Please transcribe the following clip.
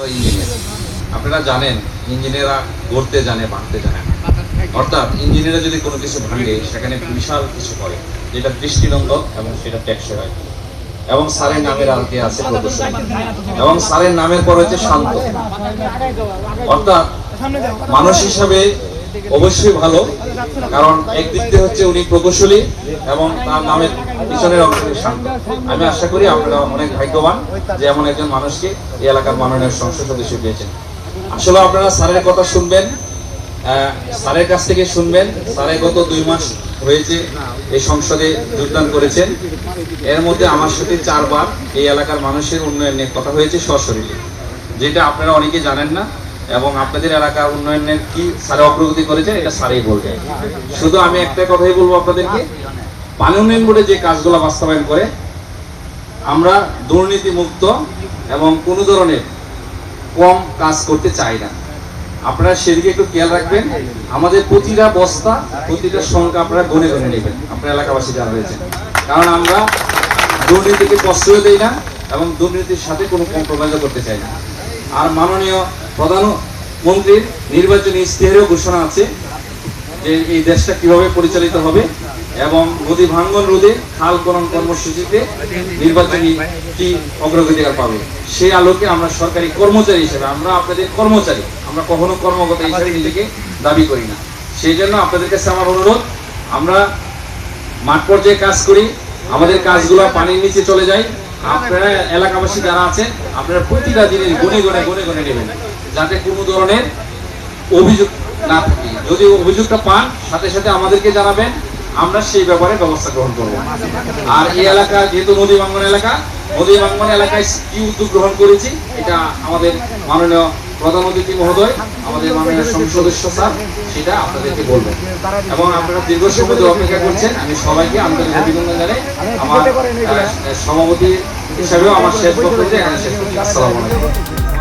Engineer আপনারা জানেন, ইঞ্জিনিয়াররা গড়তে জানে, ভাঙতে জানে না। অর্থাৎ ইঞ্জিনিয়ার যদি কোনো কিছু ভাঙে সেখানে বিশাল কিছু করে, যেটা দৃষ্টিনন্দন এবং সেটা টেকসই হয়। এবং স্যারের নামের আগে আছে প্রদর্শনী, এবং স্যারের নামের পর হচ্ছে শান্ত। অর্থাৎ মানুষ হিসাবে অবশ্যই ভালো, কারণ একদিক দিয়ে হচ্ছে উনি প্রকৌশলী এবং তার নামের পিছনের অংশ শান্ত। আমি আশা করি আপনারা অনেক ভাগ্যবান যে এমন একজন মানুষকে এই এলাকার মাননীয় সংসদ সদস্য পেয়েছেন। আসলে আপনারা স্যারের কথা শুনবেন, স্যারের কাছ থেকে শুনবেন। স্যারে গত 2 মাস হয়েছে এই সংসদে যোগদান করেছেন। এর মধ্যে আমার সাথে 4 বার এই এলাকার মানুষের উন্নয়ন নিয়ে কথা হয়েছে সশরীরে, যেটা আপনারা অনেকে জানেন না। এবং আপনাদের এলাকার উন্নয়নের কি স্যারে অগ্রগতি করেছে এটা স্যারই বলবে। শুধু আমি একটা কথাই বলবো আপনাদেরকে, পানি উন্নয়ন বোর্ডে যে কাজগুলো বাস্তবায়ন করে আমরা দুর্নীতি মুক্ত এবং কোনো ধরনের কম কাজ করতে চাই না। আপনারা সেদিকে একটু খেয়াল রাখবেন। আমাদের প্রতিটা বস্তা, প্রতিটা সংখ্যা আপনারা গনে গনে নেবেন, আপনার এলাকাবাসী যারা রয়েছেন। কারণ আমরা দুর্নীতিকে প্রশ্রয় দেই না এবং দুর্নীতির সাথে কোনো কম্প্রোমাইজও করতে চাই না। আর মাননীয় প্রধানমন্ত্রীর নির্বাচনী ইশতেহারেও ঘোষণা আছে যে এই দেশটা কিভাবে পরিচালিত হবে, এবং নদী ভাঙ্গন রোধে খাল খনন কর্মসূচিতে নির্বাচনী কি অগ্রগতিকার পাবে, সেই আলোকে আমরা সরকারি কর্মচারী হিসেবে, আমরা আপনাদের কর্মচারী, আমরা কখনো কর্মকর্তা হিসেবে নিজেকে দাবি করি না। সেই জন্য আপনাদের কাছে আমার অনুরোধ, আমরা মাঠ পর্যায়ে কাজ করি, আমাদের কাজগুলো পানির নিচে চলে যায়। আপনারা এলাকাবাসী যারা আছেন, আপনারা প্রতিটা জিনিস গুনে গুনে গুনে গুনে নেবেন, যাতে কোনো ধরনের অভিযোগ না থাকে। যদি অভিযোগটা পান সাথে সাথে আমাদেরকে জানাবেন, আমরা সেই ব্যাপারে ব্যবস্থা গ্রহণ করব। আর এই এলাকা যেহেতু নদী ভাঙ্গন এলাকা, নদী ভাঙ্গন এলাকায় কি উদ্যোগ গ্রহণ করেছি এটা আমাদের মাননীয় প্রধান অতিথি মহোদয়, আমাদের মাননীয় সংসদ সদস্য স্যার সেটা আপনাদেরকে বলবেন। এবং আপনারা দীর্ঘ সময় অপেক্ষা করছেন, আমি সবাইকে আন্তরিক অভিনন্দন জানাই। আমার সভাপতি হিসাবেও আমার শেষ বক্তব্য এখানে শেষ করছি। আসসালামু আলাইকুম।